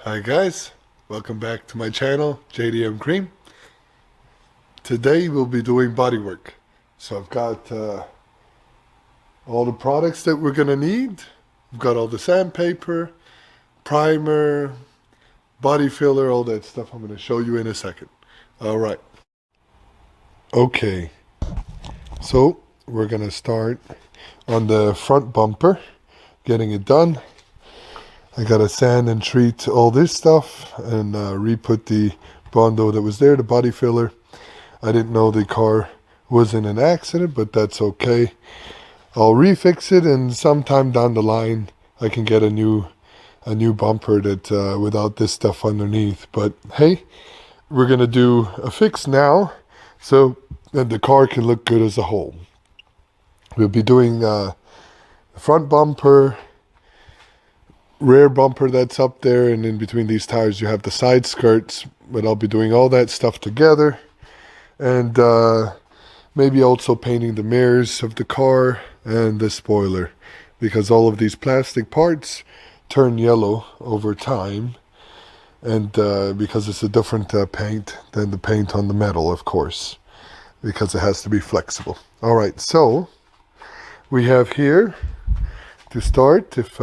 Hi guys, welcome back to my channel, JDM Cream. Today we'll be doing bodywork. So I've got all the products that we're gonna need. We've got all the sandpaper, primer, body filler, all that stuff I'm gonna show you in a second. Alright. Okay, so we're gonna start on the front bumper, getting it done. I gotta sand and treat all this stuff and re-put the Bondo that was there, the body filler. I didn't know the car was in an accident, but that's okay. I'll refix it, and sometime down the line I can get a new bumper that without this stuff underneath. But hey, we're gonna do a fix now so that the car can look good as a whole. We'll be doing the front bumper, rear bumper that's up there, and in between these tires you have the side skirts, but I'll be doing all that stuff together, and maybe also painting the mirrors of the car and the spoiler, because all of these plastic parts turn yellow over time, and because it's a different paint than the paint on the metal, of course, because it has to be flexible. Alright, so we have here to start, if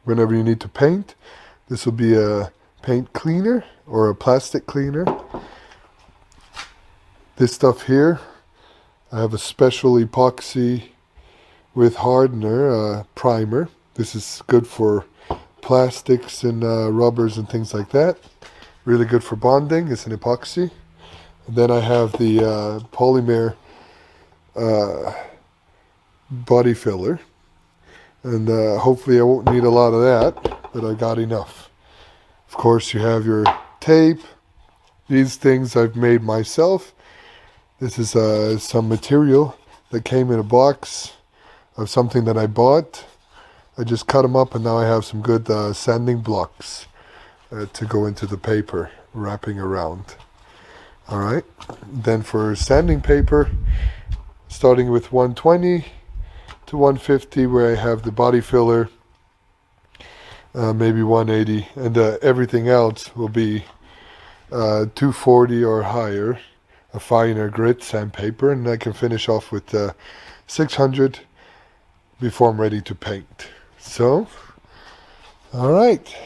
whenever you need to paint, this will be a paint cleaner or a plastic cleaner. This stuff here, I have a special epoxy with hardener primer. This is good for plastics and rubbers and things like that. Really good for bonding. It's an epoxy. And then I have the polymer body filler. And hopefully I won't need a lot of that, but I got enough. Of course, you have your tape. These things I've made myself. This is some material that came in a box of something that I bought. I just cut them up, and now I have some good sanding blocks to go into the paper, wrapping around. Alright, then for sanding paper, starting with 120 to 150, where I have the body filler, maybe 180, and everything else will be 240 or higher, a finer grit sandpaper, and I can finish off with 600 before I'm ready to paint. So, all right.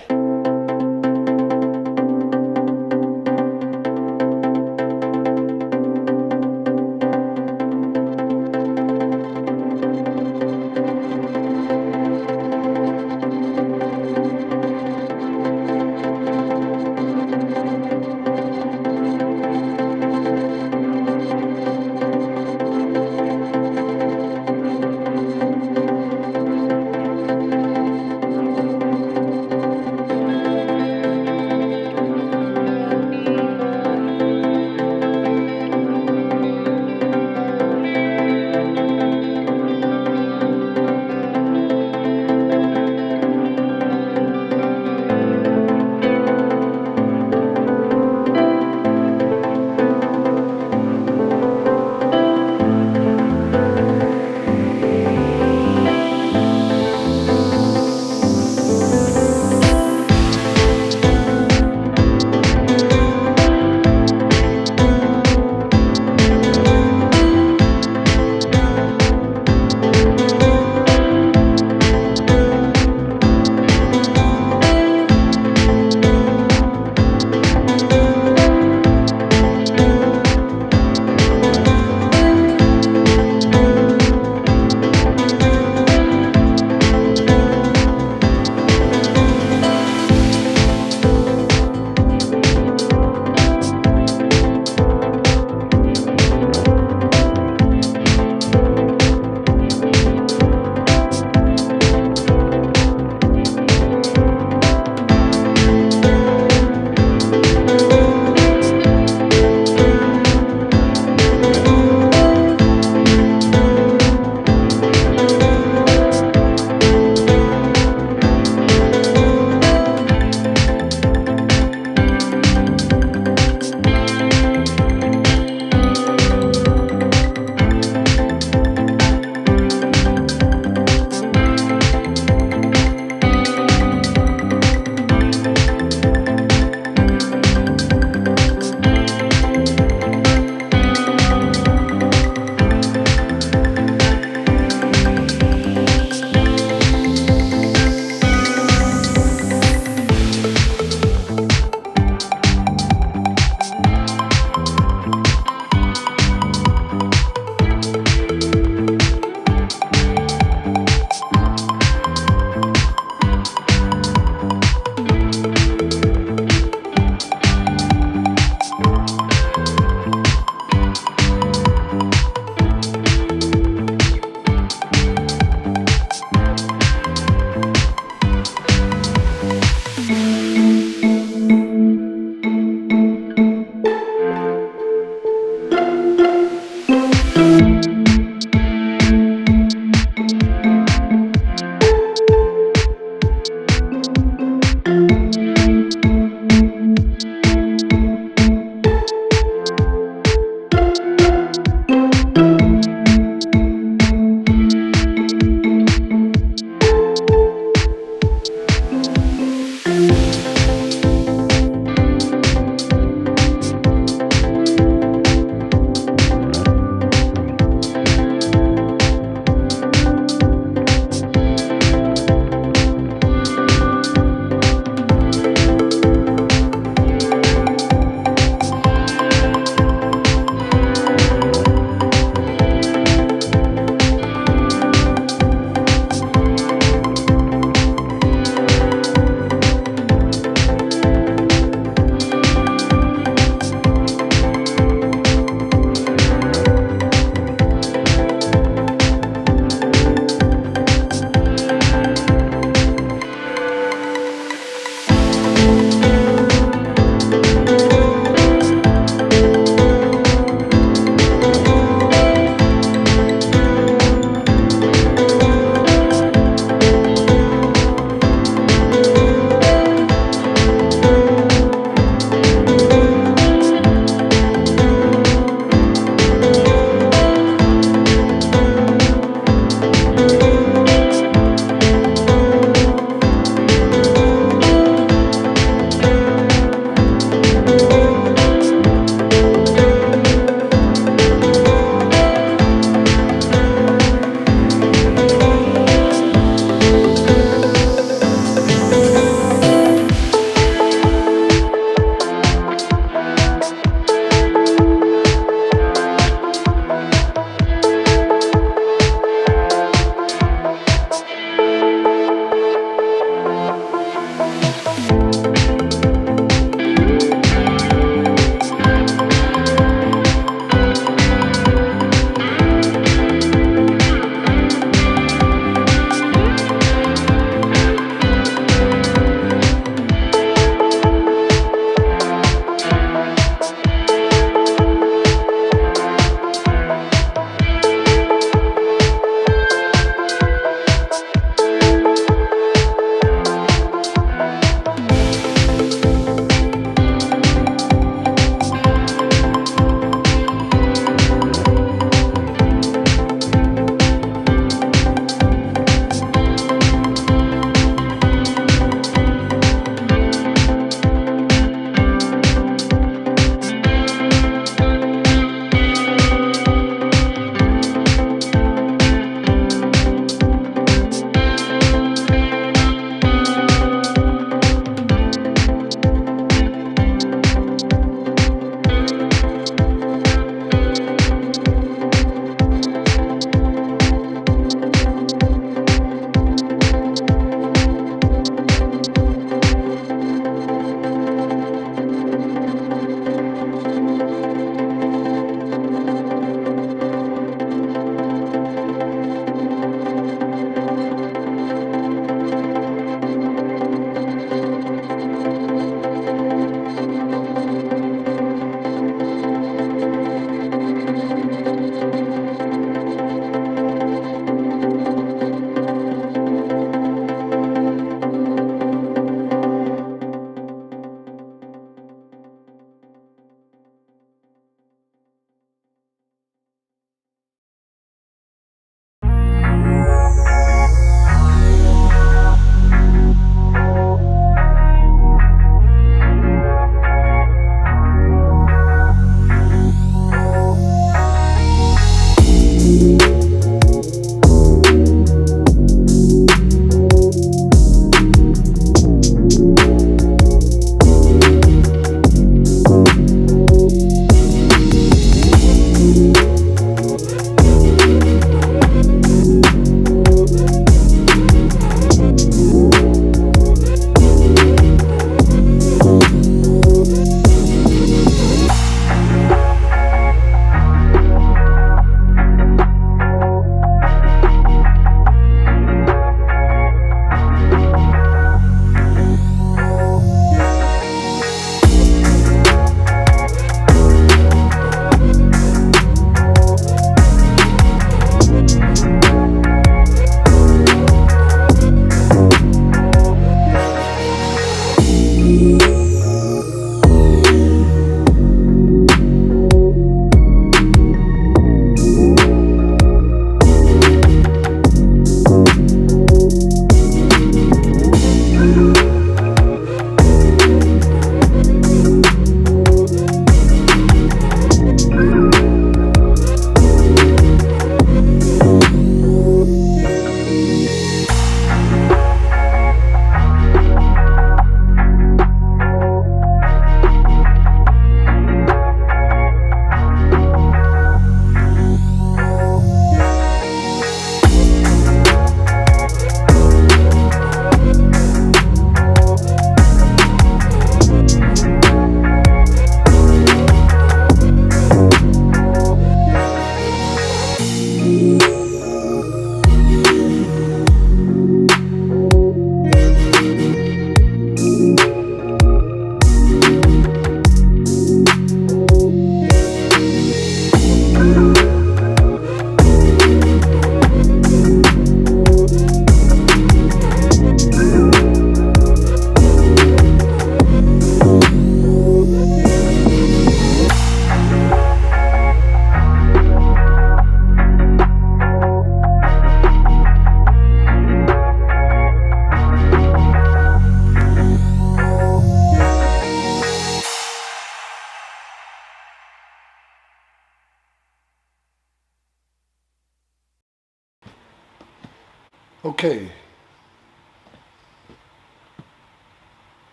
Okay,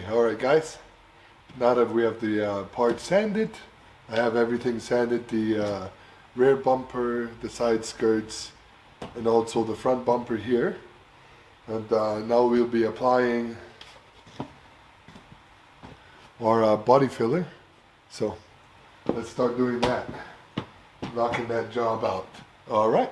alright guys. Now that we have the part sanded, I have everything sanded, the rear bumper, the side skirts, and also the front bumper here. And now we'll be applying our body filler. So let's start doing that, knocking that job out. Alright.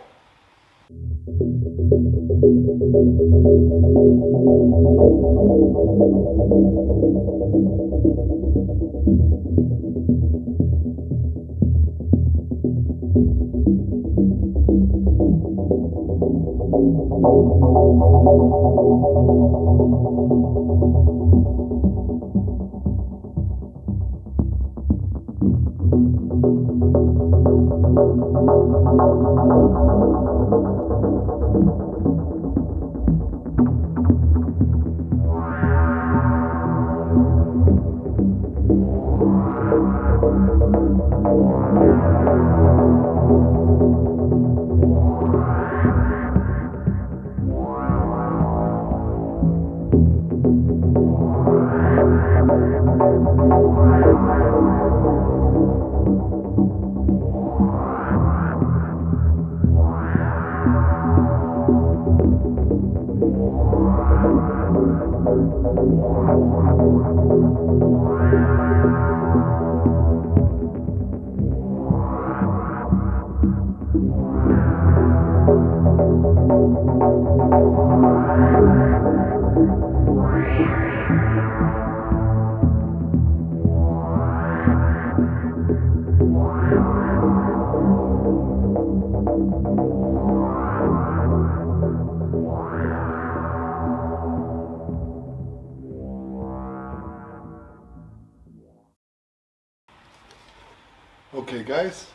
Okay guys,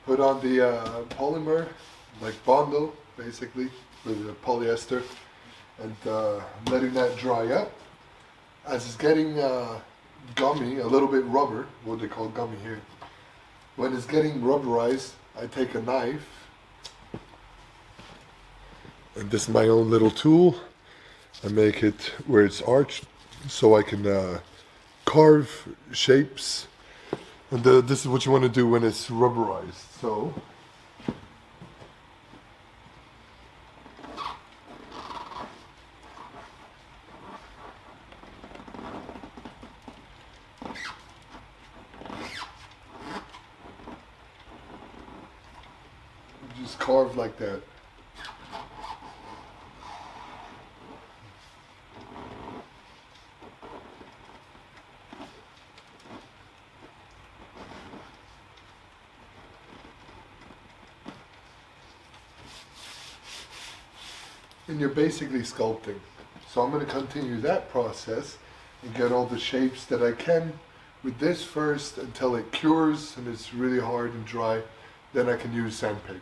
put on the polymer, like bundle basically, with the polyester, and letting that dry up. As it's getting gummy, a little bit rubber, what they call gummy here. When it's getting rubberized, I take a knife, and this is my own little tool. I make it where it's arched so I can carve shapes. And this is what you want to do when it's rubberized. So just carve like that. And you're basically sculpting. So I'm going to continue that process and get all the shapes that I can with this first until it cures and it's really hard and dry. Then I can use sandpaper.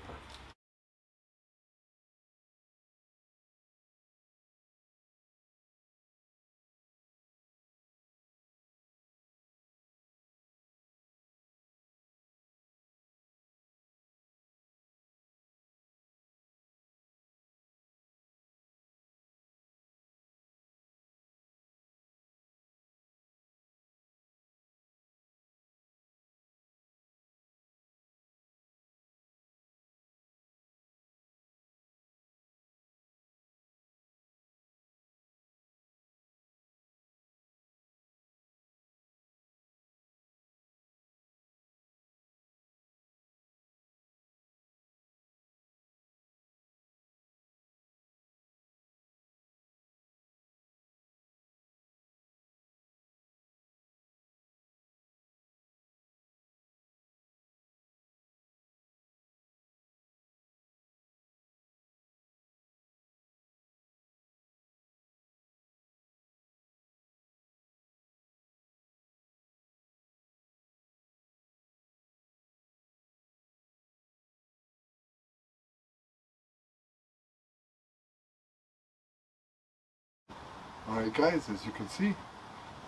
Alright guys, as you can see,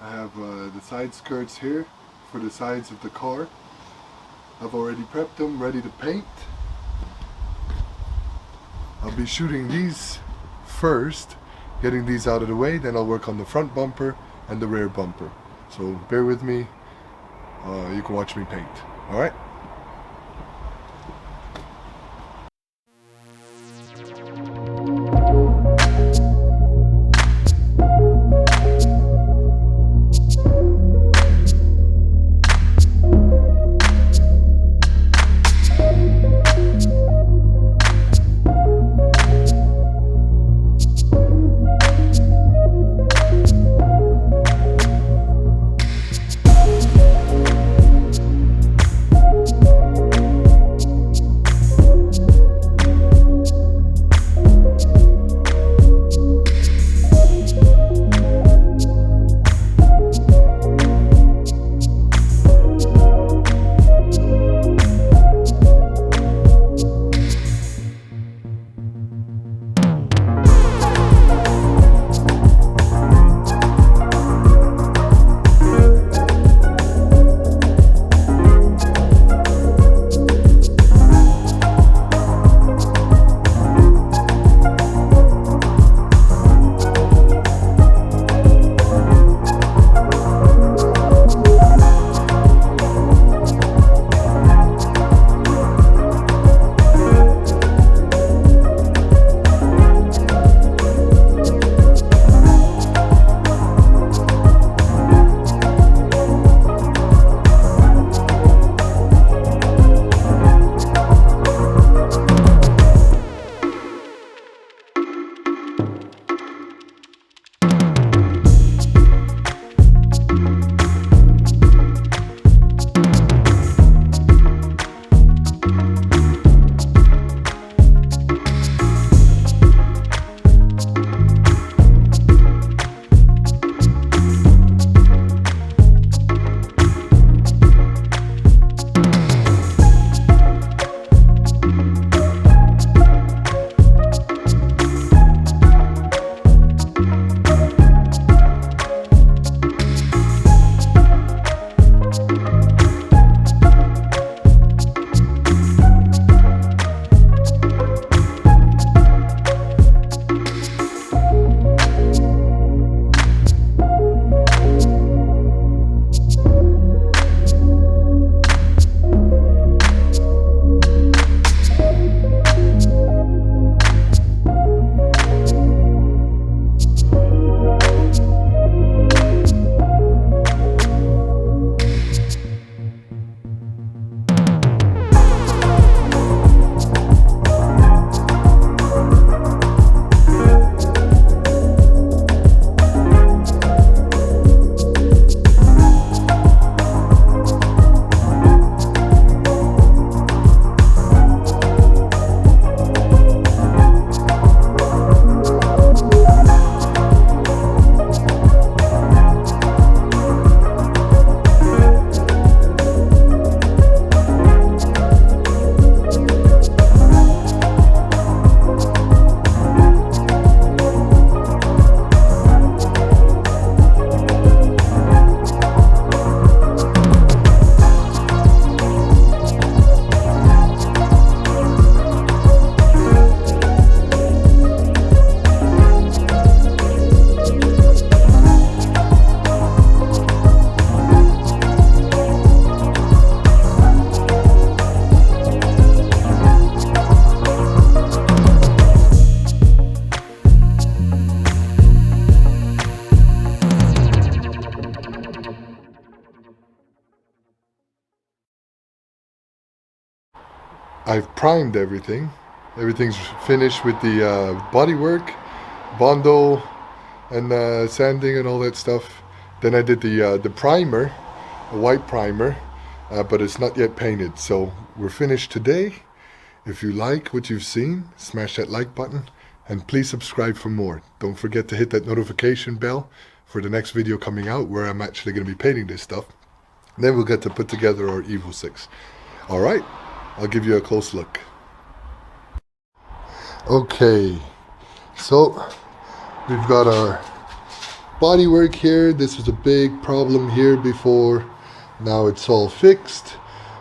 I have the side skirts here for the sides of the car. I've already prepped them, ready to paint. I'll be shooting these first, getting these out of the way, then I'll work on the front bumper and the rear bumper. So bear with me, you can watch me paint. Alright? I've primed everything. Everything's finished with the bodywork, bondo, and sanding and all that stuff. Then I did the primer, a white primer, but it's not yet painted. So we're finished today. If you like what you've seen, smash that like button and please subscribe for more. Don't forget to hit that notification bell for the next video coming out where I'm actually going to be painting this stuff. And then we'll get to put together our EVO 6. Alright, I'll give you a close look. Okay, so we've got our bodywork here. This was a big problem here before. Now it's all fixed.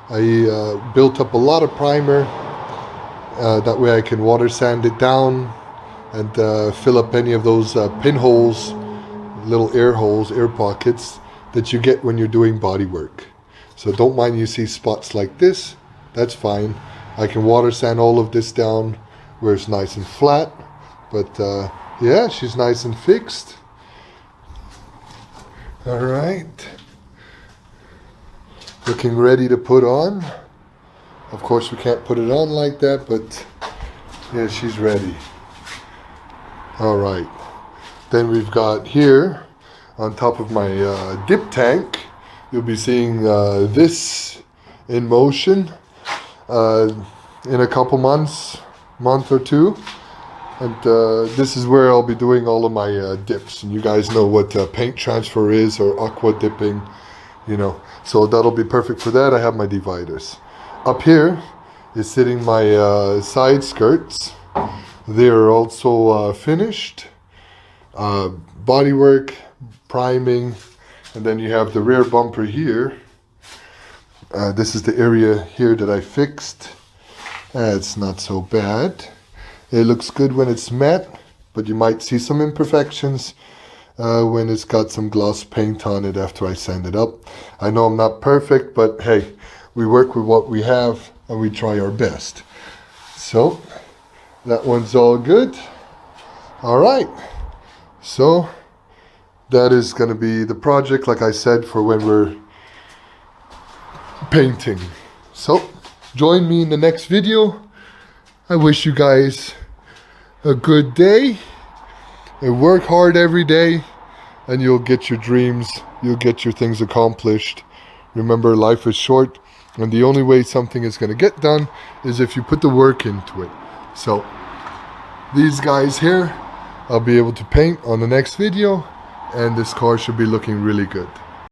I built up a lot of primer That way I can water sand it down and fill up any of those pinholes, little air holes, air pockets that you get when you're doing body work. So don't mind you see spots like this, that's fine. I can water sand all of this down where it's nice and flat. But yeah, she's nice and fixed. All right. Looking ready to put on. Of course we can't put it on like that, but yeah, she's ready. All right. Then we've got here on top of my dip tank, you'll be seeing this in motion in a couple months, month or two. And this is where I'll be doing all of my dips. And you guys know what paint transfer is, or aqua dipping, you know. So that'll be perfect for that. I have my dividers. Up here is sitting my side skirts. They're also finished. Bodywork, priming, and then you have the rear bumper here. This is the area here that I fixed. It's not so bad. It looks good when it's matte, but you might see some imperfections when it's got some gloss paint on it after I sand it up. I know I'm not perfect, but hey, we work with what we have and we try our best. So that one's all good. All right, so that is going to be the project, like I said, for when we're painting. So join me in the next video. I wish you guys a good day and work hard every day, and you'll get your dreams, you'll get your things accomplished. Remember, life is short, and the only way something is going to get done is if you put the work into it. So these guys here, I'll be able to paint on the next video, and this car should be looking really good.